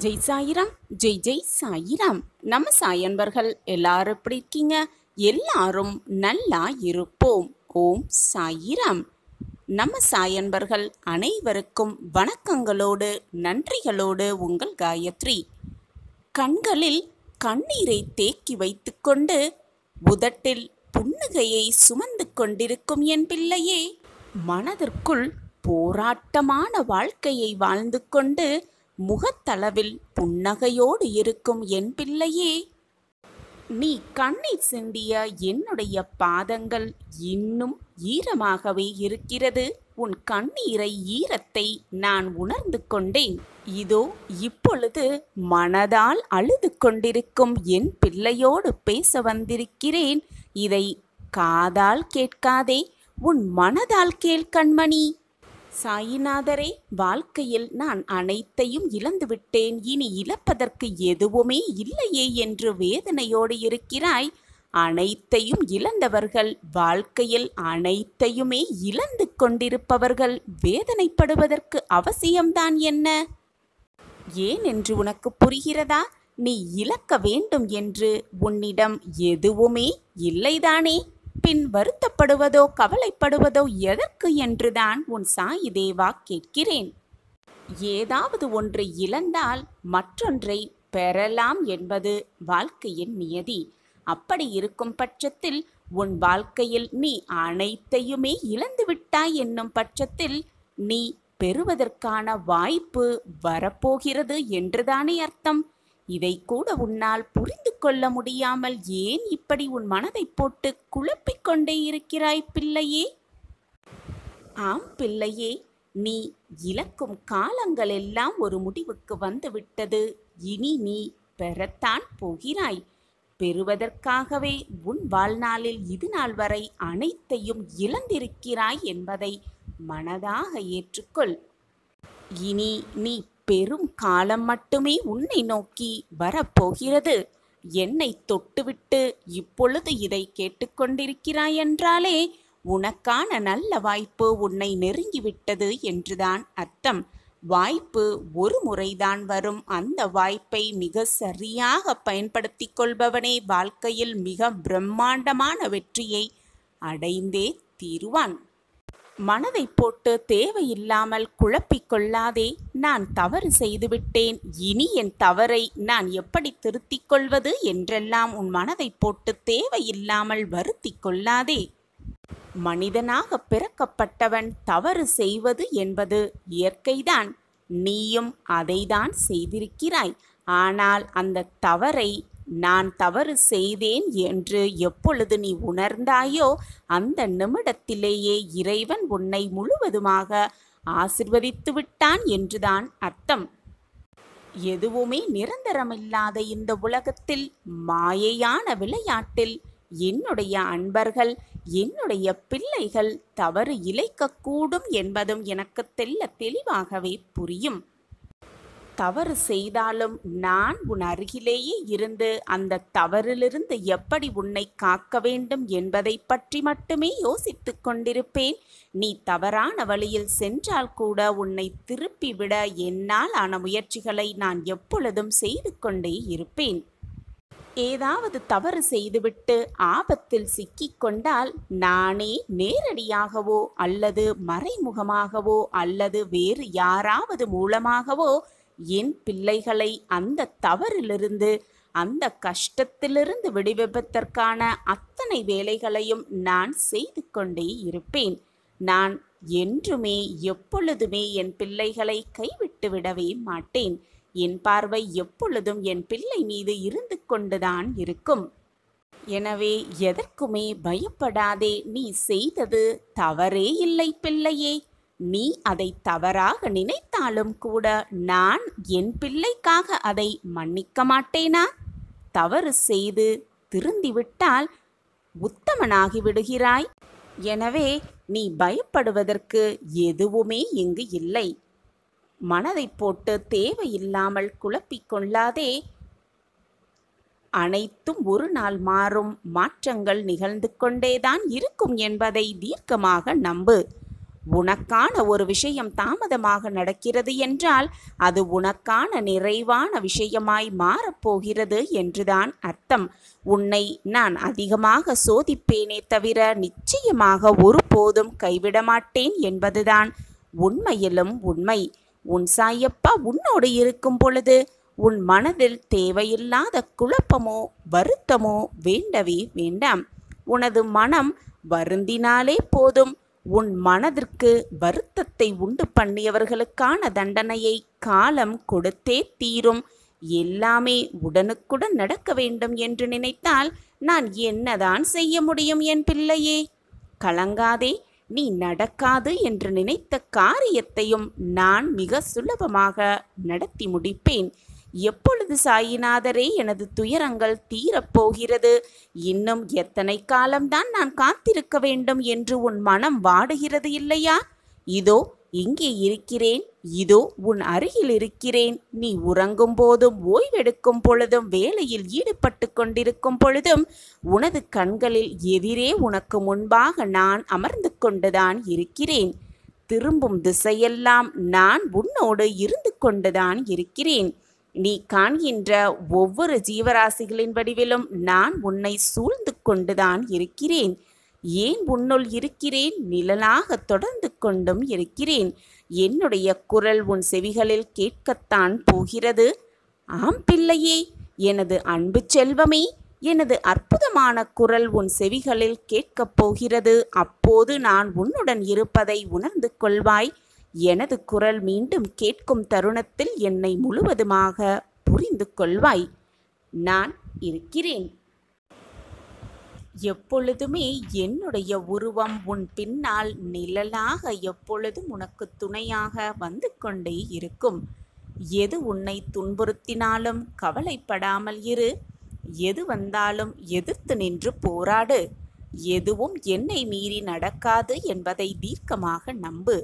ஜெய் சாயிராம். ஜெய் ஜெய் சாயிராம். நம்ம சாயன்பர்கள் எல்லாரும் எப்படி இருக்கீங்க? எல்லாரும் நல்லா இருப்போம். ஓம் சாயிராம். நம்ம சாயன்பர்கள் அனைவருக்கும் வணக்கங்களோடு நன்றிகளோடு உங்கள் காயத்ரி. கண்களில் கண்ணீரை தேக்கி வைத்துக்கொண்டு உதட்டில் புன்னகையை சுமந்து கொண்டிருக்கும் என் பிள்ளையே, மனதிற்குள் போராட்டமான வாழ்க்கையை வாழ்ந்து கொண்டு முகத்தளவில் புன்னகையோடு இருக்கும் என் பிள்ளையே, நீ கண்ணீர் சிந்திய என்னுடைய பாதங்கள் இன்னும் ஈரமாகவே இருக்கிறது. உன் கண்ணீரை ஈரத்தை நான் உணர்ந்து கொண்டேன். இதோ இப்பொழுது மனதால் அழுது கொண்டிருக்கும் என் பிள்ளையோடு பேச வந்திருக்கிறேன். இதை காதால் கேட்காதே, உன் மனதால் கேள் கண்மணி. சாயிநாதரே, வாழ்க்கையில் நான் அனைத்தையும் இழந்துவிட்டேன், இனி இழப்பதற்கு எதுவுமே இல்லையே என்று வேதனையோடு இருக்கிறாய். அனைத்தையும் இழந்தவர்கள், வாழ்க்கையில் அனைத்தையுமே இழந்து கொண்டிருப்பவர்கள் வேதனைப்படுவதற்கு அவசியம்தான் என்ன? ஏன் என்று உனக்கு புரிகிறதா? நீ இழக்க வேண்டும் என்று உன்னிடம் எதுவுமே இல்லைதானே? பின் வருத்தப்படுவதோ கவலைப்படுவதோ எதற்கு என்றுதான் உன் சாயி தேவா கேட்கிறேன். ஏதாவது ஒன்றை இழந்தால் மற்றொன்றை பெறலாம் என்பது வாழ்க்கையின் நியதி. அப்படி இருக்கும் பட்சத்தில் உன் வாழ்க்கையில் நீ அனைத்தையுமே இழந்துவிட்டாய் என்னும் பட்சத்தில் நீ பெறுவதற்கான வாய்ப்பு வரப்போகிறது என்றுதானே அர்த்தம். இதை கூட உன்னால் புரிந்து கொள்ள முடியாமல் ஏன் இப்படி உன் மனதை போட்டு குழப்பிக் கொண்டே இருக்கிறாய் பிள்ளையே? ஆம் பிள்ளையே, நீ இழக்கும் காலங்கள் எல்லாம் ஒரு முடிவுக்கு வந்துவிட்டது. இனி நீ பெறத்தான் போகிறாய். பெறுவதற்காகவே உன் வாழ்நாளில் இது நாள் வரை அனைத்தையும் இழந்திருக்கிறாய் என்பதை மனதாக ஏற்றுக்கொள். இனி நீ பெரும் காலம் மட்டுமே உன்னை நோக்கி வரப்போகிறது. என்னை தொட்டுவிட்டு இப்பொழுது இதை கேட்டுக்கொண்டிருக்கிறாய் என்றாலே உனக்கான நல்ல வாய்ப்பு உன்னை நெருங்கிவிட்டது என்றுதான் அர்த்தம். வாய்ப்பு ஒரு முறைதான் வரும். அந்த வாய்ப்பை மிக சரியாக பயன்படுத்தி கொள்பவனே வாழ்க்கையில் மிக பிரம்மாண்டமான வெற்றியை அடைந்தே தீருவான். மனதை போட்டு தேவையில்லாமல் குழப்பிக் கொள்ளாதே. நான் தவறு செய்துவிட்டேன், இனி என் தவறை நான் எப்படி திருத்திக் கொள்வது என்றெல்லாம் உன் மனதை போட்டு தேவையில்லாமல் வருத்தி கொள்ளாதே. மனிதனாக பிறக்கப்பட்டவன் தவறு செய்வது என்பது இயற்கைதான். நீயும் அதைதான் செய்திருக்கிறாய். ஆனால் அந்த தவறை நான் தவறு செய்தேன் என்று எப்பொழுது நீ உணர்ந்தாயோ அந்த நிமிடத்திலேயே இறைவன் உன்னை முழுவதுமாக ஆசிர்வதித்து விட்டான் என்றுதான் அர்த்தம். எதுவுமே நிரந்தரமில்லாத இந்த உலகத்தில், மாயையான விளையாட்டில் என்னுடைய அன்பர்கள், என்னுடைய பிள்ளைகள் தவறு இழைக்கக்கூடும் என்பதும் எனக்கு தெளிவாகவே புரியும். தவறு செய்தாலும் நான் உன் அருகிலேயே இருந்து அந்த தவறிலிருந்து எப்படி உன்னை காக்க வேண்டும் என்பதை பற்றி மட்டுமே யோசித்து கொண்டிருப்பேன். நீ தவறான வழியில் சென்றால் கூட உன்னை திருப்பிவிட என்னால் ஆன முயற்சிகளை நான் எப்பொழுதும் செய்து கொண்டே இருப்பேன். ஏதாவது தவறு செய்துவிட்டு ஆபத்தில் சிக்கிக்கொண்டால் நானே நேரடியாகவோ அல்லது மறைமுகமாகவோ அல்லது வேறு யாராவது மூலமாகவோ என் பிள்ளைகளை அந்த தவறிலிருந்து, அந்த கஷ்டத்திலிருந்து விடுவிப்பதற்கான அத்தனை வேலைகளையும் நான் செய்து கொண்டே இருப்பேன். நான் என்றுமே எப்பொழுதுமே என் பிள்ளைகளை கைவிட்டு விடவே மாட்டேன். என் பார்வை எப்பொழுதும் என் பிள்ளை மீது இருந்து கொண்டுதான் இருக்கும். எனவே எதற்குமே பயப்படாதே. நீ செய்தது தவறே இல்லை பிள்ளையே. நீ அதை தவறாக நினைத்தாலும் கூட நான் என் பிள்ளைக்காக அதை மன்னிக்க மாட்டேனா? தவறு செய்து திருந்திவிட்டால் உத்தமனாகி விடுகிறாய். எனவே நீ பயப்படுவதற்கு எதுவுமே இங்கு இல்லை. மனதை போட்டு தேவையில்லாமல் குழப்பிக் கொள்ளாதே. அனைத்தும் ஒரு நாள் மாறும். மாற்றங்கள் நிகழ்ந்து கொண்டேதான் இருக்கும் என்பதை தீர்க்கமாக நம்பு. உனக்கான ஒரு விஷயம் தாமதமாக நடக்கிறது என்றால் அது உனக்கான நிறைவான விஷயமாய் மாறப்போகிறது என்றுதான் அர்த்தம். உன்னை நான் அதிகமாக சோதிப்பேனே தவிர நிச்சயமாக ஒருபோதும் கைவிட மாட்டேன் என்பதுதான் உண்மையிலும் உண்மை. உன் சாயப்பா உன்னோடு இருக்கும் பொழுது உன் மனதில் தேவையில்லாத குழப்பமோ வருத்தமோ வேண்டவே வேண்டாம். உனது மனம் வருந்தினாலே போதும். உன் மனதிற்கு வருத்தத்தை உண்டு பண்ணியவர்களுக்கான தண்டனையை காலம் கொடுத்தே தீரும். எல்லாமே உடனுக்குடன் நடக்க வேண்டும் என்று நினைத்தால் நான் என்னதான் செய்ய முடியும் என் பிள்ளையே? கலங்காதே. நீ நடக்காது என்று நினைத்த காரியத்தையும் நான் மிக சுலபமாக நடத்தி முடிப்பேன். எப்பொழுது சாயிநாதரே எனது துயரங்கள் தீரப்போகிறது? இன்னும் எத்தனை காலம்தான் நான் காத்திருக்க வேண்டும் என்று உன் மனம் வாடுகிறது இல்லையா? இதோ இங்கே இருக்கிறேன், இதோ உன் அருகில் இருக்கிறேன். நீ உறங்கும் போதும் ஓய்வெடுக்கும் பொழுதும் வேலையில் ஈடுபட்டு கொண்டிருக்கும் பொழுதும் உனது கண்களில் எதிரே உனக்கு முன்பாக நான் அமர்ந்து கொண்டுதான் இருக்கிறேன். திரும்பும் திசையெல்லாம் நான் உன்னோடு இருந்து கொண்டுதான் இருக்கிறேன். நீ காண்கின்ற ஒவ்வொரு ஜீவராசிகளின் வடிவிலும் நான் உன்னை சூழ்ந்து கொண்டுதான் இருக்கிறேன். ஏன் உன்னுள் இருக்கிறேன், நிழலாக தொடர்ந்து கொண்டும் இருக்கிறேன். என்னுடைய குரல் உன் செவிகளில் கேட்கத்தான் போகிறது. ஆம் பிள்ளையே, எனது அன்பு செல்வமே, எனது அற்புதமான குரல் உன் செவிகளில் கேட்கப் போகிறது. அப்போது நான் உன்னுடன் இருப்பதை உணர்ந்து கொள்வாய். எனது குரல் மீண்டும் கேட்கும் தருணத்தில் என்னை முழுவதுமாக புரிந்து கொள்வாய். நான் இருக்கிறேன். எப்பொழுதுமே என்னுடைய உருவம் உன் பின்னால் நிழலாக எப்பொழுதும் உனக்கு துணையாக வந்து கொண்டே இருக்கும். எது உன்னை துன்புறுத்தினாலும் கவலைப்படாமல் இரு. எது வந்தாலும் எதிர்த்து நின்று போராடு. எதுவும் என்னை மீறி நடக்காது என்பதை தீர்க்கமாக நம்பு.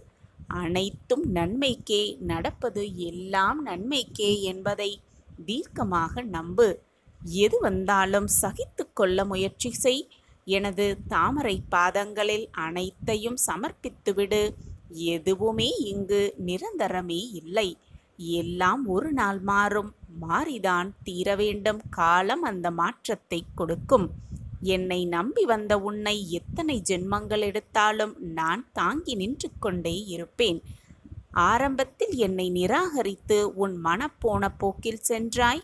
அனைத்தும் நன்மைக்கே நடப்பது, எல்லாம் நன்மைக்கே என்பதை தீர்க்கமாக நம்பு. எது வந்தாலும் சகித்து கொள்ள முயற்சி செய். எனது தாமரை பாதங்களில் அனைத்தையும் சமர்ப்பித்துவிடு. எதுவுமே இங்கு நிரந்தரமே இல்லை. எல்லாம் ஒரு நாள் மாறும். மாறிதான் தீர வேண்டும். காலம் அந்த மாற்றத்தை கொடுக்கும். என்னை நம்பி வந்த உன்னை எத்தனை ஜென்மங்கள் எடுத்தாலும் நான் தாங்கி நின்று கொண்டே இருப்பேன். ஆரம்பத்தில் என்னை நிராகரித்து உன் மனப்போன போக்கில் சென்றாய்.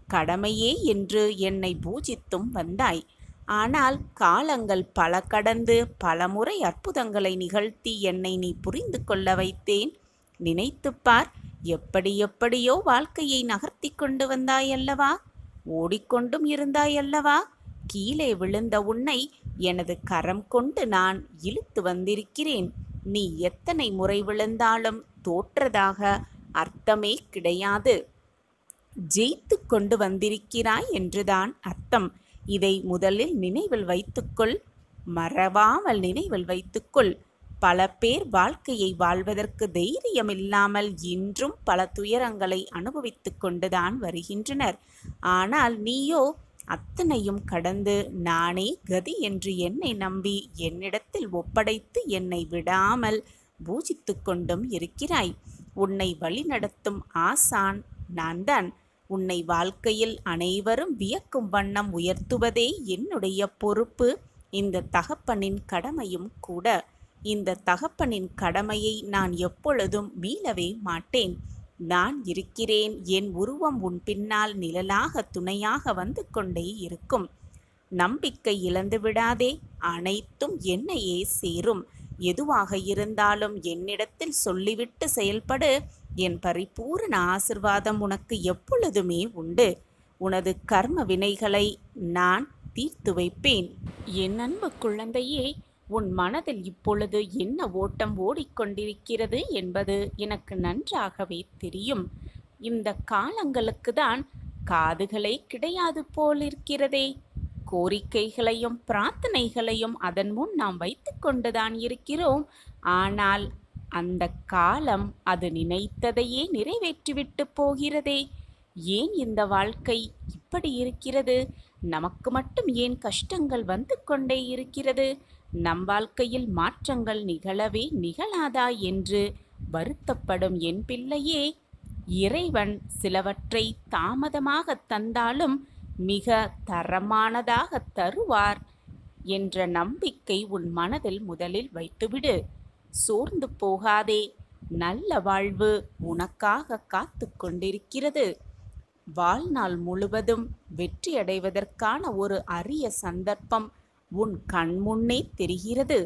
கடமையே என்று என்னை பூஜித்தும் வந்தாய். ஆனால் காலங்கள் பல கடந்து பலமுறை அற்புதங்களை நிகழ்த்தி என்னை நீ புரிந்து கொள்ள வைத்தேன். நினைத்துப்பார், எப்படி எப்படியோ வாழ்க்கையை நகர்த்தி கொண்டு வந்தாயல்லவா? ஓடிக்கொண்டும் இருந்தாயல்லவா? கீழே விழுந்த உன்னை எனது கரம் கொண்டு நான் இழுத்து வந்திருக்கிறேன். நீ எத்தனை முறை விழுந்தாலும் தோற்றதாக அர்த்தமே கிடையாது. ஜெயித்து கொண்டு வந்திருக்கிறாய் என்றுதான் அர்த்தம். இதை முதலில் நினைவில் வைத்துக்கொள். மறவாமல் நினைவில் வைத்துக்கொள். பல பேர் வாழ்க்கையை வாழ்வதற்கு தைரியம் இல்லாமல் இன்றும் பல துயரங்களை அனுபவித்து கொண்டுதான் வருகின்றனர். ஆனால் நீயோ அத்தனையும் கடந்து நானே கதி என்று என்னை நம்பி என்னிடத்தில் ஒப்படைத்து என்னை விடாமல் பூஜித்து கொண்டும் இருக்கிறாய். உன்னை வழிநடத்தும் ஆசான் நான்தான். உன்னை வாழ்க்கையில் அனைவரும் வியக்கும் வண்ணம் உயர்த்துவதே என்னுடைய பொறுப்பு. இந்த தகப்பனின் கடமையும் கூட. இந்த தகப்பனின் கடமையை நான் எப்பொழுதும் மீளவே மாட்டேன். நான் இருக்கிறேன். என் உருவம் உன் பின்னால் நிழலாக துணையாக வந்து கொண்டே இருக்கும். நம்பிக்கை இழந்து விடாதே. அனைத்தும் என்னையே சேரும். எதுவாக இருந்தாலும் என்னிடத்தில் சொல்லிவிட்டு செயல்படு. என் பரிபூரண ஆசிர்வாதம் உனக்கு எப்பொழுதுமே உண்டு. உனது கர்ம வினைகளை நான் தீர்த்து வைப்பேன். என் அன்பு குழந்தையே, உன் மனதில் இப்பொழுது என்ன ஓட்டம் ஓடிக்கொண்டிருக்கிறது என்பது எனக்கு நன்றாகவே தெரியும். இந்த காலங்களுக்கு தான் காதுகளே கிடையாது போலிருக்கிறதே. கோரிக்கைகளையும் பிரார்த்தனைகளையும் அதன் முன் நாம் வைத்து கொண்டுதான் இருக்கிறோம். ஆனால் அந்த காலம் அது நினைத்ததையே நிறைவேற்றிவிட்டு போகிறதே. ஏன் இந்த வாழ்க்கை இப்படி இருக்கிறது? நமக்கு மட்டும் ஏன் கஷ்டங்கள் வந்து கொண்டே இருக்கிறது? நம் வாழ்க்கையில் மாற்றங்கள் நிகழவே நிகழாதா என்று வருத்தப்படும் என் பிள்ளையே, இறைவன் சிலவற்றை தாமதமாக தந்தாலும் மிக தரமானதாக தருவார் என்ற நம்பிக்கை உன் மனதில் முதலில் வைத்துவிடு. சோர்ந்து போகாதே, நல்ல வாழ்வு உனக்காக காத்து கொண்டிருக்கிறது. வாழ்நாள் முழுவதும் வெற்றியடைவதற்கான ஒரு அரிய சந்தர்ப்பம் உன் கண்முன்னே தெரிகிறது.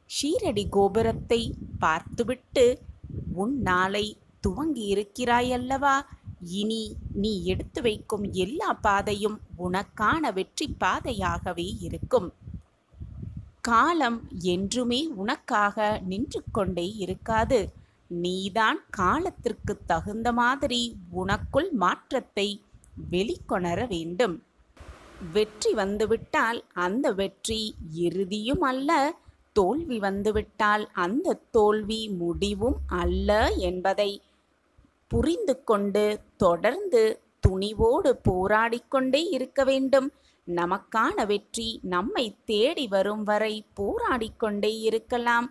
ஷீரடி கோபுரத்தை பார்த்துவிட்டு உன் நாளை துவங்கி இருக்கிறாயல்லவா? இனி நீ எடுத்து வைக்கும் எல்லா பாதையும் உனக்கான வெற்றி பாதையாகவே இருக்கும். காலம் என்றுமே உனக்காக நின்று கொண்டே இருக்காது. நீதான் காலத்திற்கு தகுந்த மாதிரி உனக்குள் மாற்றத்தை வெளிக்கொணர வேண்டும். வெற்றி வந்துவிட்டால் அந்த வெற்றி இறுதியும் அல்ல, தோல்வி வந்துவிட்டால் அந்த தோல்வி முடிவும் அல்ல என்பதை புரிந்து கொண்டு தொடர்ந்து துணிவோடு போராடிக்கொண்டே இருக்க வேண்டும். நமக்கான வெற்றி நம்மை தேடி வரும் வரை போராடிக்கொண்டே இருக்கலாம்,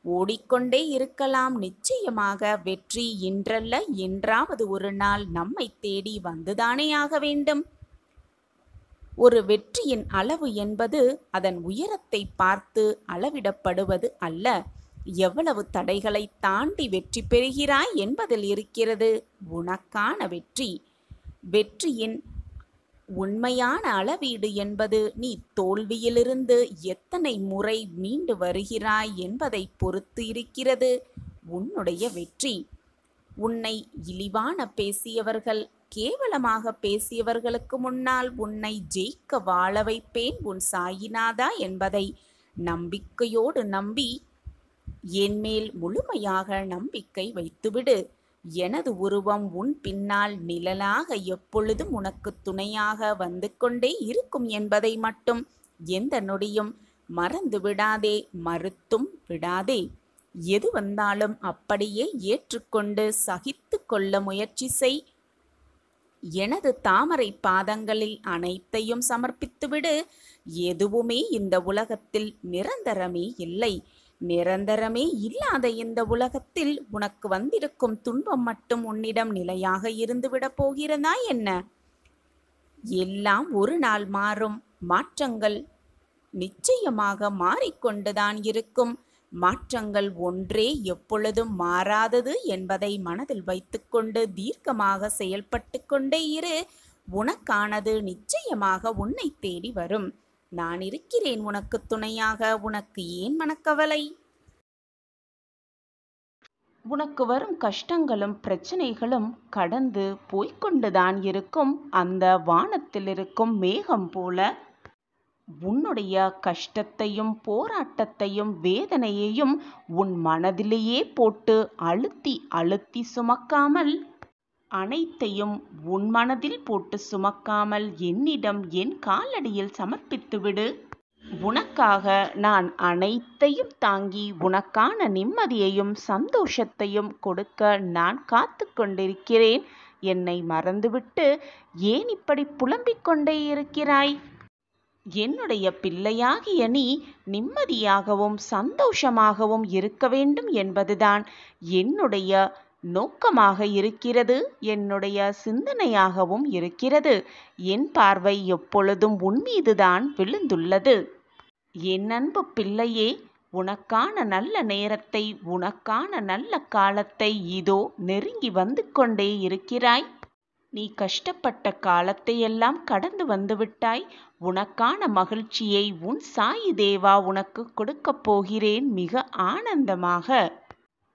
ஓடிக்கொண்டே இருக்கலாம். நிச்சயமாக வெற்றி இன்றல்ல என்றாவது ஒரு நாள் நம்மை தேடி வந்துதானே ஆக வேண்டும். ஒரு வெற்றியின் அளவு என்பது அதன் உயரத்தை பார்த்து அளவிடப்படுவது அல்ல, எவ்வளவு தடைகளை தாண்டி வெற்றி பெறுகிறாய் என்பதில் இருக்கிறது உனக்கான வெற்றி. வெற்றியின் உண்மையான அளவீடு என்பது நீ தோல்வியிலிருந்து எத்தனை முறை மீண்டு வருகிறாய் என்பதை பொறுத்து இருக்கிறது உன்னுடைய வெற்றி. உன்னை இழிவான பேசியவர்கள், கேவலமாக பேசியவர்களுக்கு முன்னால் உன்னை ஜெயிக்க வாழ வைப்பேன் உன் சாயிநாதா என்பதை நம்பிக்கையோடு நம்பி என்மேல் முழுமையாக நம்பிக்கை வைத்துவிடு. எனது உருவம் உன் பின்னால் நிழலாக எப்பொழுதும் உனக்கு துணையாக வந்து கொண்டே இருக்கும் என்பதை மட்டும் எந்த நொடியும் மறந்து விடாதே, மறுத்தும் விடாதே. எது வந்தாலும் அப்படியே ஏற்றுக்கொண்டு சகித்து கொள்ள முயற்சி செய். எனது தாமரை பாதங்களில் அனைத்தையும் சமர்ப்பித்துவிடு. எதுவுமே இந்த உலகத்தில் நிரந்தரமே இல்லை. நிரந்தரமே இல்லாத இந்த உலகத்தில் உனக்கு வந்திருக்கும் துன்பம் மட்டும் உன்னிடம் நிலையாக இருந்துவிடப் போகிறதா என்ன? எல்லாம் ஒரு நாள் மாறும். மாற்றங்கள் நிச்சயமாக மாறிக்கொண்டுதான் இருக்கும். மாற்றங்கள் ஒன்றே எப்பொழுதும் மாறாதது என்பதை மனதில் வைத்துக்கொண்டு தீர்க்கமாக செயல்பட்டு கொண்டே இரு. உனக்கானது நிச்சயமாக உன்னை தேடி வரும். நான் இருக்கிறேன் உனக்கு துணையாக. உனக்கு ஏன் மனக்கவலை? உனக்கு வரும் கஷ்டங்களும் பிரச்சனைகளும் கடந்து போய்கொண்டுதான் இருக்கும். அந்த வானத்தில் இருக்கும் மேகம் போல உன்னுடைய கஷ்டத்தையும் போராட்டத்தையும் வேதனையையும் உன் மனதிலேயே போட்டு அழுத்தி அழுத்தி சுமக்காமல், அனைத்தையும் உன் மனதில் போட்டு சுமக்காமல் என்னிடம் என் காலடியில் சமர்ப்பித்துவிடு. உனக்காக நான் அனைத்தையும் தாங்கி உனக்கான நிம்மதியையும் சந்தோஷத்தையும் கொடுக்க நான் காத்து கொண்டிருக்கிறேன். என்னை மறந்துவிட்டு ஏன் இப்படி புலம்பிக் கொண்டே இருக்கிறாய்? என்னுடைய பிள்ளையாகிய நீ நிம்மதியாகவும் சந்தோஷமாகவும் இருக்க வேண்டும் என்பதுதான் என்னுடைய நோக்கமாக இருக்கிறது, என்னுடைய சிந்தனையாகவும் இருக்கிறது. என் பார்வை எப்பொழுதும் உன் மீதுதான் விழுந்துள்ளது. என் அன்பு பிள்ளையே, உனக்கான நல்ல நேரத்தை, உனக்கான நல்ல காலத்தை இதோ நெருங்கி வந்து கொண்டே இருக்கிறாய். நீ கஷ்டப்பட்ட காலத்தை எல்லாம் கடந்து வந்துவிட்டாய். உனக்கான மகிழ்ச்சியை உன் சாயி தேவா உனக்கு கொடுக்கப் போகிறேன் மிக ஆனந்தமாக.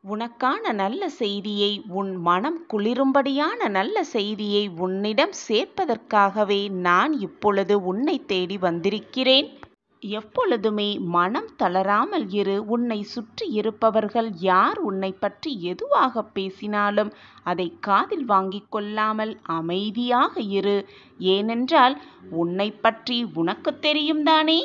உனக்கான நல்ல செய்தியை, உன் மனம் குளிரும்படியான நல்ல செய்தியை உன்னிடம் சேர்ப்பதற்காகவே நான் இப்பொழுது உன்னை தேடி வந்திருக்கிறேன். எப்பொழுதுமே மனம் தளராமல் இரு. உன்னை சுற்றி இருப்பவர்கள் யார் உன்னை பற்றி எதுவாக பேசினாலும் அதை காதில் வாங்கிக் கொள்ளாமல் அமைதியாக இரு. ஏனென்றால் உன்னை பற்றி உனக்கு தெரியும் தானே.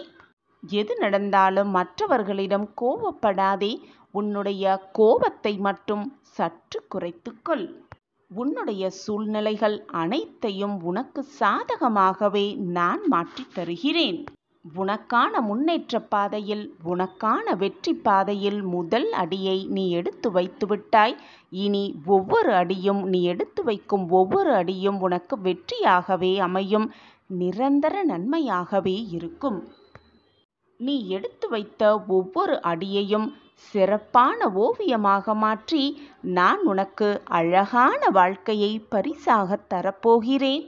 எது நடந்தாலும் மற்றவர்களிடம் கோபப்படாதே. உன்னுடைய கோபத்தை மட்டும் சற்று குறைத்துக்கொள். உன்னுடைய சூழ்நிலைகள் அனைத்தையும் உனக்கு சாதகமாகவே நான் மாற்றித் தருகிறேன். உனக்கான முன்னேற்ற பாதையில், உனக்கான வெற்றி பாதையில் முதல் அடியை நீ எடுத்து வைத்து விட்டாய். இனி ஒவ்வொரு அடியும், நீ எடுத்து வைக்கும் ஒவ்வொரு அடியும் உனக்கு வெற்றியாகவே அமையும், நிரந்தர நன்மையாகவே இருக்கும். நீ எடுத்து வைத்த ஒவ்வொரு அடியையும் சிறப்பான ஓவியமாக மாற்றி நான் உனக்கு அழகான வாழ்க்கையை பரிசாக தரப்போகிறேன்.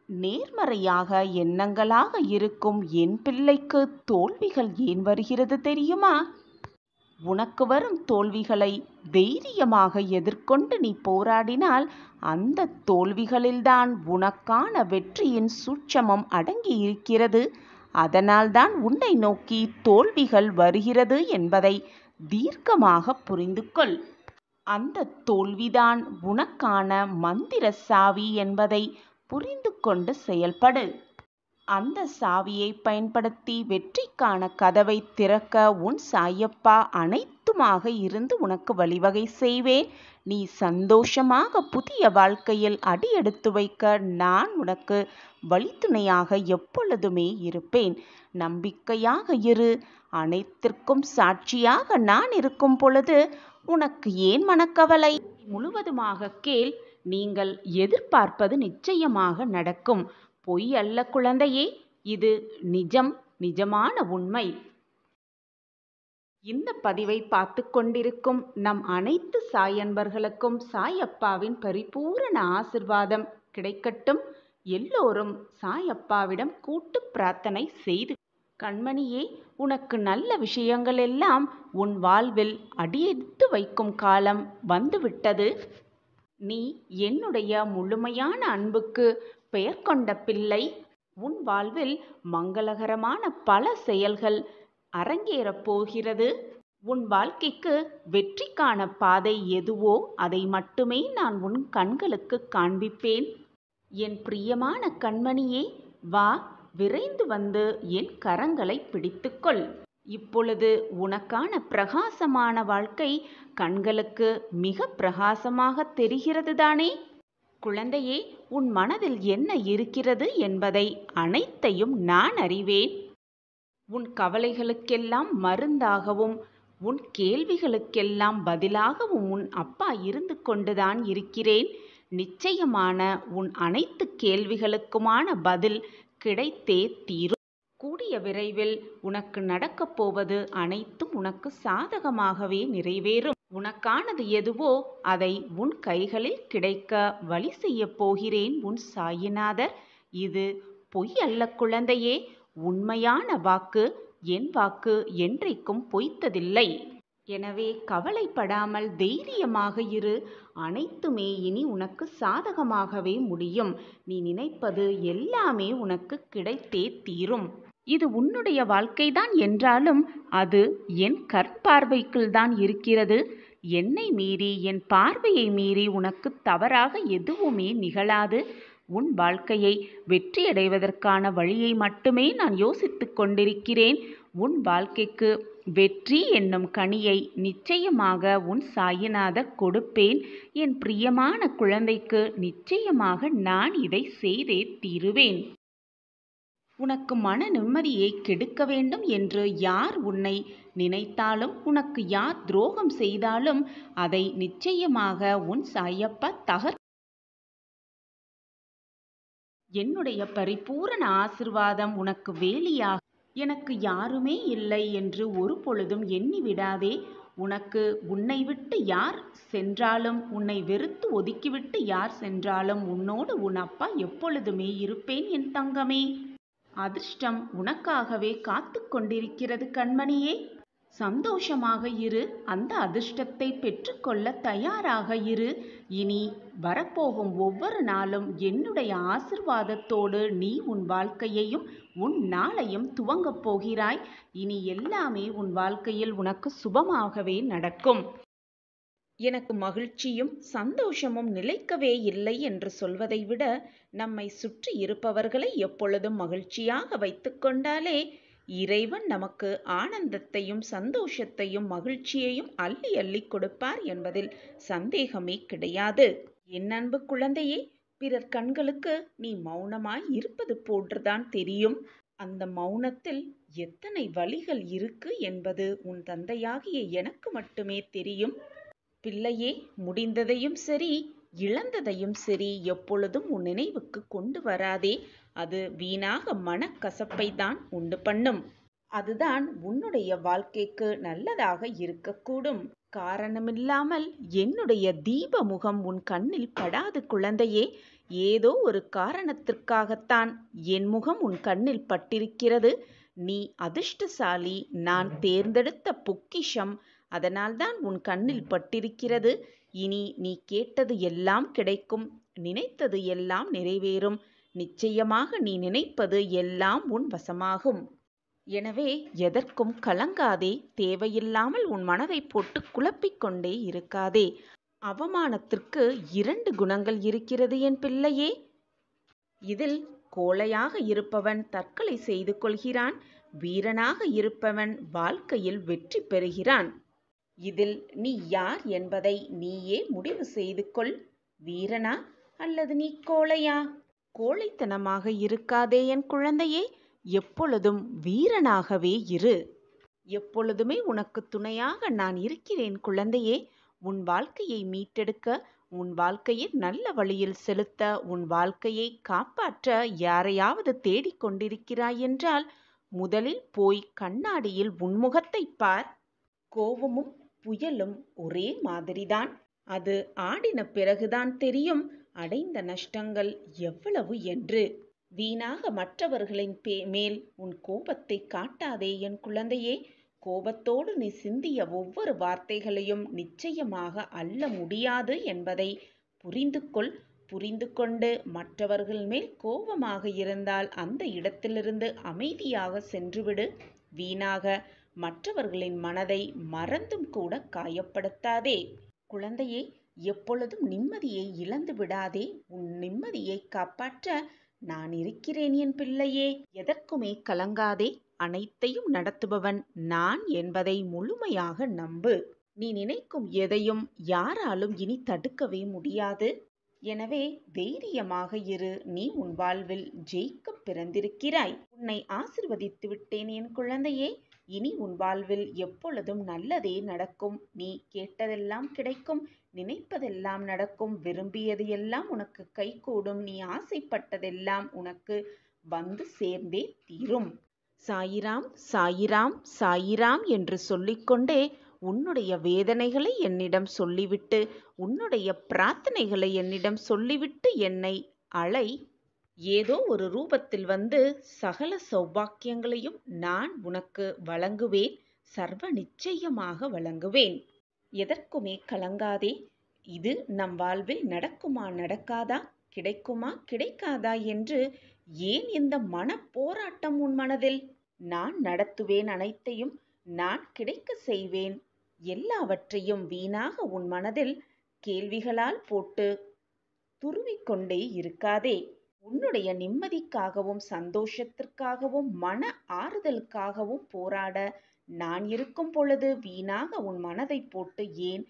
நேர்மறையாக எண்ணங்களாக இருக்கும் என் பிள்ளைக்கு தோல்விகள் ஏன் வருகிறது தெரியுமா? உனக்கு வரும் தோல்விகளை தைரியமாக எதிர்கொண்டு நீ போராடினால் அந்த தோல்விகளில்தான் உனக்கான வெற்றியின் சூட்சமம் அடங்கி இருக்கிறது. அதனால்தான் உன்னை நோக்கி தோல்விகள் வருகிறது என்பதை தீர்க்கமாக புரிந்து கொள். அந்த தோல்விதான் உனக்கான மந்திர சாவி என்பதை புரிந்து கொண்டு செயல்படு. அந்த சாவியை பயன்படுத்தி வெற்றிக்கான கதவை திறக்க உன் சாயப்பா அனைத்துமாக இருந்து உனக்கு வழிவகை செய்வேன். நீ சந்தோஷமாக புதிய வாழ்க்கையில் அடியெடுத்து வைக்க நான் உனக்கு வழித்துணையாக எப்பொழுதுமே இருப்பேன். நம்பிக்கையாக இரு. அனைத்திற்கும் சாட்சியாக நான் இருக்கும் பொழுது உனக்கு ஏன் மனக்கவலை? முழுவதுமாக கேள். நீங்கள் எதிர்பார்ப்பது நிச்சயமாக நடக்கும். பொய் அல்ல குழந்தையே, இது நிஜமான உண்மை. இந்த பதிவை பார்த்து கொண்டிருக்கும் நம் அனைத்து சாயன்பர்களுக்கும் சாயப்பாவின் பரிபூரண ஆசிர்வாதம் கிடைக்கட்டும். எல்லோரும் சாயப்பாவிடம் கூட்டு பிரார்த்தனை செய்து. கண்மணியே, உனக்கு நல்ல விஷயங்கள் எல்லாம் உன் வாழ்வில் அடியெடுத்து வைக்கும் காலம் வந்துவிட்டது. நீ என்னுடைய முழுமையான அன்புக்கு பெயர் கொண்ட பிள்ளை. உன் வாழ்வில் மங்களகரமான பல செயல்கள் அரங்கேறப் போகிறது. உன் வாழ்க்கைக்கு வெற்றிக்கான பாதை எதுவோ அதை மட்டுமே நான் உன் கண்களுக்கு காண்பிப்பேன். என் பிரியமான கண்மணியே, வா, விரைந்து வந்து என் கரங்களை பிடித்துக்கொள். இப்பொழுது உனக்கான பிரகாசமான வாழ்க்கை கண்களுக்கு மிக பிரகாசமாக தெரிகிறது தானே? குழந்தையே, உன் மனதில் என்ன இருக்கிறது என்பதை அனைத்தையும் நான் அறிவேன். உன் கவலைகளுக்கெல்லாம் மருந்தாகவும் உன் கேள்விகளுக்கெல்லாம் பதிலாகவும் உன் அப்பா இருந்து கொண்டுதான் இருக்கிறேன். நிச்சயமான உன் அனைத்து கேள்விகளுக்குமான பதில் கிடைத்தே தீரும். கூடிய விரைவில் உனக்கு நடக்கப் போவது அனைத்தும் உனக்கு சாதகமாகவே நிறைவேறும். உனக்கானது எதுவோ அதை உன் கைகளில் கிடைக்க வழி செய்ய போகிறேன் உன் சாயிநாதர். இது பொய் அல்ல குழந்தையே, உண்மையான வாக்கு. என் வாக்கு என்றைக்கும் பொய்த்ததில்லை. எனவே கவலைப்படாமல் தைரியமாக இரு. அனைத்துமே இனி உனக்கு சாதகமாகவே முடியும். நீ நினைப்பது எல்லாமே உனக்கு கிடைத்தே தீரும். இது உன்னுடைய வாழ்க்கைதான் என்றாலும் அது என் கற்பார்வைக்குள் தான் இருக்கிறது. என்னை மீறி, என் பார்வையை மீறி உனக்கு தவறாக எதுவுமே நிகழாது. உன் வாழ்க்கையை வெற்றியடைவதற்கான வழியை மட்டுமே நான் யோசித்து கொண்டிருக்கிறேன். உன் வாழ்க்கைக்கு வெற்றி என்னும் கனியை நிச்சயமாக உன் சாயிநாதர் கொடுப்பேன். என் பிரியமான குழந்தைக்கு நிச்சயமாக நான் இதை செய்தே தீருவேன். உனக்கு மன நிம்மதியை கெடுக்க வேண்டும் என்று யார் உன்னை நினைத்தாலும், உனக்கு யார் துரோகம் செய்தாலும் அதை நிச்சயமாக உன் சாயப்பா என்னுடைய பரிபூரண ஆசிர்வாதம் உனக்கு வேலியாக. எனக்கு யாருமே இல்லை என்று ஒரு பொழுதும் எண்ணி விடாதே. உனக்கு உன்னை விட்டு யார் சென்றாலும், உன்னை வெறுத்து ஒதுக்கிவிட்டு யார் சென்றாலும் உன்னோடு உன் அப்பா எப்பொழுதுமே இருப்பேன் என் தங்கமே. அதிர்ஷ்டம் உனக்காகவே காத்து கொண்டிருக்கிறது கண்மணியே. சந்தோஷமாக இரு. அந்த அதிர்ஷ்டத்தை பெற்றுக்கொள்ள தயாராக இரு. இனி வரப்போகும் ஒவ்வொரு நாளும் என்னுடைய ஆசிர்வாதத்தோடு நீ உன் வாழ்க்கையையும் உன் நாளையும் துவங்கப் போகிறாய். இனி எல்லாமே உன் வாழ்க்கையில் உனக்கு சுபமாகவே நடக்கும். எனக்கு மகிழ்ச்சியும் சந்தோஷமும் நிலைக்கவே இல்லை என்று சொல்வதை விட, நம்மை சுற்றி இருப்பவர்களை எப்பொழுதும் மகிழ்ச்சியாக வைத்து கொண்டாலே இறைவன் நமக்கு ஆனந்தத்தையும் சந்தோஷத்தையும் மகிழ்ச்சியையும் அள்ளி அள்ளி கொடுப்பார் என்பதில் சந்தேகமே கிடையாது. என் அன்பு குழந்தையே, பிறர் கண்களுக்கு நீ மௌனமாய் இருப்பது போன்றுதான் தெரியும். அந்த மௌனத்தில் எத்தனை வழிகள் இருக்கு என்பது உன் தந்தையாகிய எனக்கு மட்டுமே தெரியும். பிள்ளையே, முடிந்ததையும் சரி இழந்ததையும் சரி எப்பொழுதும் உன் நினைவுக்கு கொண்டு வராதே. அது வீணாக மனக்கசப்பை தான் உண்டு பண்ணும். அதுதான் உன்னுடைய வாழ்க்கைக்கு நல்லதாக இருக்கக்கூடும். காரணமில்லாமல் என்னுடைய தீப முகம் உன் கண்ணில் படாது குழந்தையே. ஏதோ ஒரு காரணத்திற்காகத்தான் என் முகம் உன் கண்ணில் பட்டிருக்கிறது. நீ அதிர்ஷ்டசாலி, நான் தேர்ந்தெடுத்த பொக்கிஷம். அதனால்தான் உன் கண்ணில் பட்டிருக்கிறது. இனி நீ கேட்டது எல்லாம் கிடைக்கும், நினைத்தது எல்லாம் நிறைவேறும். நிச்சயமாக நீ நினைப்பது எல்லாம் உன் வசமாகும். எனவே எதற்கும் கலங்காதே. தேவையில்லாமல் உன் மனதை போட்டு குழப்பிக்கொண்டே இருக்காதே. அவமானத்திற்கு 2 குணங்கள் இருக்கிறது என் பிள்ளையே. இதில் கோழையாக இருப்பவன் தற்கொலை செய்து கொள்கிறான், வீரனாக இருப்பவன் வாழ்க்கையில் வெற்றி பெறுகிறான். இதில் நீ யார் என்பதை நீயே முடிவு செய்து கொள். வீரனா அல்லது நீ கோழையா? கோழைத்தனமாக இருக்காதே என் குழந்தையே. எப்பொழுதும் வீரனாகவே இரு. எப்பொழுதுமே உனக்கு துணையாக நான் இருக்கிறேன் குழந்தையே. உன் வாழ்க்கையை மீட்டெடுக்க, உன் வாழ்க்கையை நல்ல வழியில் செலுத்த, உன் வாழ்க்கையை காப்பாற்ற யாரையாவது தேடிக்கொண்டிருக்கிறாய் என்றால் முதலில் போய் கண்ணாடியில் உன் முகத்தை பார். கோபமும் புயலும் ஒரே மாதிரிதான். அது ஆடின பிறகுதான் தெரியும் அடைந்த நஷ்டங்கள் எவ்வளவு என்று. வீணாக மற்றவர்களின் மேல் உன் கோபத்தை காட்டாதே என் குழந்தையே. கோபத்தோடு நீ சிந்திய ஒவ்வொரு வார்த்தைகளையும் நிச்சயமாக அள்ள முடியாது என்பதை புரிந்து கொள். புரிந்து கொண்டு மற்றவர்கள் மேல் கோபமாக இருந்தால் அந்த இடத்திலிருந்து அமைதியாக சென்றுவிடு. வீணாக மற்றவர்களின் மனதை மறந்தும் கூட காயப்படுத்தாதே. குழந்தையே, எப்பொழுதும் நிம்மதியை இழந்து விடாதே. உன் நிம்மதியை காப்பாற்ற நான் இருக்கிறேன் என் பிள்ளையே. எதற்குமே கலங்காதே. அனைத்தையும் நடத்துபவன் நான் என்பதை முழுமையாக நம்பு. நீ நினைக்கும் எதையும் யாராலும் இனி தடுக்கவே முடியாது. எனவே தைரியமாக இரு. நீ உன் வாழ்வில் ஜெயிக்க பிறந்திருக்கிறாய். உன்னை ஆசிர்வதித்து விட்டேன் என் குழந்தையே. இனி உன் வாழ்வில் எப்பொழுதும் நல்லதே நடக்கும். நீ கேட்டதெல்லாம் கிடைக்கும், நினைப்பதெல்லாம் நடக்கும், விரும்பியது எல்லாம் உனக்கு கைகூடும், நீ ஆசைப்பட்டதெல்லாம் உனக்கு வந்து சேர்ந்தே தீரும். சாயிராம் சாயிராம் சாயிராம் என்று சொல்லிக்கொண்டே உன்னுடைய வேதனைகளை என்னிடம் சொல்லிவிட்டு, உன்னுடைய பிரார்த்தனைகளை என்னிடம் சொல்லிவிட்டு என்னை அழை. ஏதோ ஒரு ரூபத்தில் வந்து சகல சௌபாக்கியங்களையும் நான் உனக்கு வழங்குவேன். சர்வ நிச்சயமாக வழங்குவேன். எதற்குமே கலங்காதே. இது நம் வாழ்வில் நடக்குமா நடக்காதா, கிடைக்குமா கிடைக்காதா என்று ஏன் இந்த மன போராட்டம் உன் மனதில்? நான் நடத்துவேன், அனைத்தையும் நான் கிடைக்க செய்வேன். எல்லாவற்றையும் வீணாக உன் மனதில் கேள்விகளால் போட்டு துருவிக்கொண்டே இருக்காதே. உன்னுடைய நிம்மதிக்காகவும் சந்தோஷத்திற்காகவும் மன ஆறுதலுக்காகவும் போராட நான் இருக்கும் பொழுது வீணாக உன் மனதை போட்டு ஏன்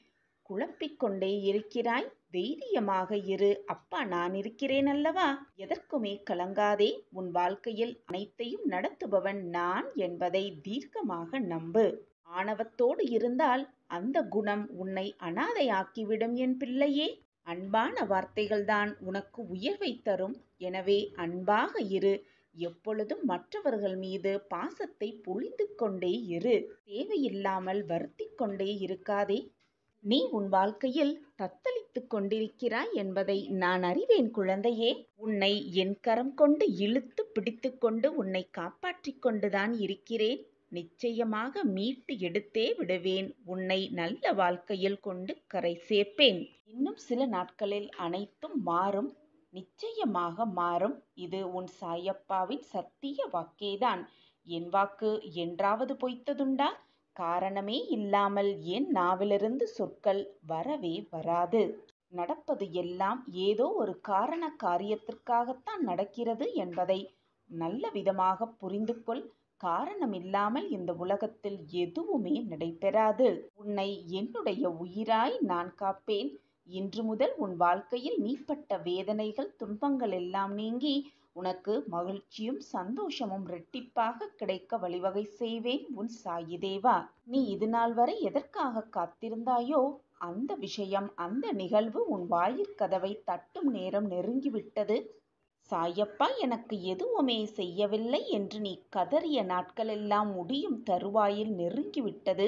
குழப்பிக்கொண்டே இருக்கிறாய்? தைரியமாக இரு. அப்பா நான் இருக்கிறேன் அல்லவா? எதற்குமே கலங்காதே. உன் வாழ்க்கையில் அனைத்தையும் நடத்துபவன் நான் என்பதை தீர்க்கமாக நம்பு. ஆணவத்தோடு இருந்தால் அந்த குணம் உன்னை அனாதையாக்கிவிடும் என் பிள்ளையே. அன்பான வார்த்தைகள்தான் உனக்கு உயர்வை தரும். எனவே அன்பாக இரு. எப்பொழுதும் மற்றவர்கள் மீது பாசத்தை பொழிந்து கொண்டே இரு. தேவையில்லாமல் வருத்திக் கொண்டே இருக்காதே. நீ உன் வாழ்க்கையில் தத்தளித்துக் கொண்டிருக்கிறாய் என்பதை நான் அறிவேன் குழந்தையே. உன்னை என் கரம் கொண்டு இழுத்து பிடித்துக்கொண்டு உன்னை காப்பாற்றிக் கொண்டுதான் இருக்கிறேன். நிச்சயமாக மீட்டு எடுத்தே விடுவேன். உன்னை நல்ல வாழ்க்கையில் கொண்டு கரை சேர்ப்பேன். இன்னும் சில நாட்களில் அனைத்தும் மாறும். நிச்சயமாக மாறும். இது உன் சாயப்பாவின் சத்திய வாக்கேதான். என் வாக்கு என்றாவது பொய்த்ததுண்டா? காரணமே இல்லாமல் என் நாவிலிருந்து சொற்கள் வரவே வராது. நடப்பது எல்லாம் ஏதோ ஒரு காரண காரியத்திற்காகத்தான் நடக்கிறது என்பதை நல்ல விதமாக புரிந்து கொள். காரணமில்லாமல் இந்த உலகத்தில் எதுவுமே நடைபெறாது. உன்னை என்னுடைய உயிராய் நான் காப்பேன். இன்று முதல் உன் வாழ்க்கையில் நீ பட்ட வேதனைகள், துன்பங்கள் எல்லாம் நீங்கி உனக்கு மகிழ்ச்சியும் சந்தோஷமும் இரட்டிப்பாக கிடைக்க வழிவகை செய்வேன் உன் சாயி தேவா. நீ இதுநாள் வரை எதற்காக காத்திருந்தாயோ அந்த விஷயம், அந்த நிகழ்வு உன் வாயிற்கதவை தட்டும் நேரம் நெருங்கிவிட்டது. சாயப்பா எனக்கு எதுவுமே செய்யவில்லை என்று நீ கதறிய நாட்களெல்லாம் முடியும் தருவாயில் நெருங்கிவிட்டது.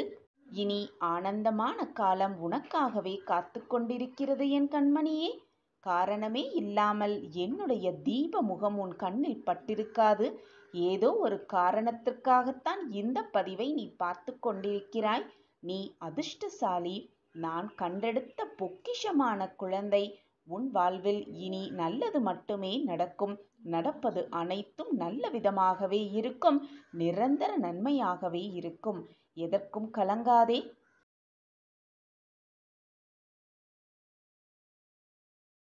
இனி ஆனந்தமான காலம் உனக்காகவே காத்து கொண்டிருக்கிறது என் கண்மணியே. காரணமே இல்லாமல் என்னுடைய தீப முகம் உன் கண்ணில் பட்டிருக்காது. ஏதோ ஒரு காரணத்திற்காகத்தான் இந்த பதிவை நீ பார்த்து கொண்டிருக்கிறாய். நீ அதிர்ஷ்டசாலி. நான் கண்டெடுத்த பொக்கிஷமான குழந்தை. உன் வாழ்வில் இனி நல்லது மட்டுமே நடக்கும். நடப்பது அனைத்தும் நல்ல விதமாகவே இருக்கும். நிரந்தர நன்மையாகவே இருக்கும். எதற்கும் கலங்காதே.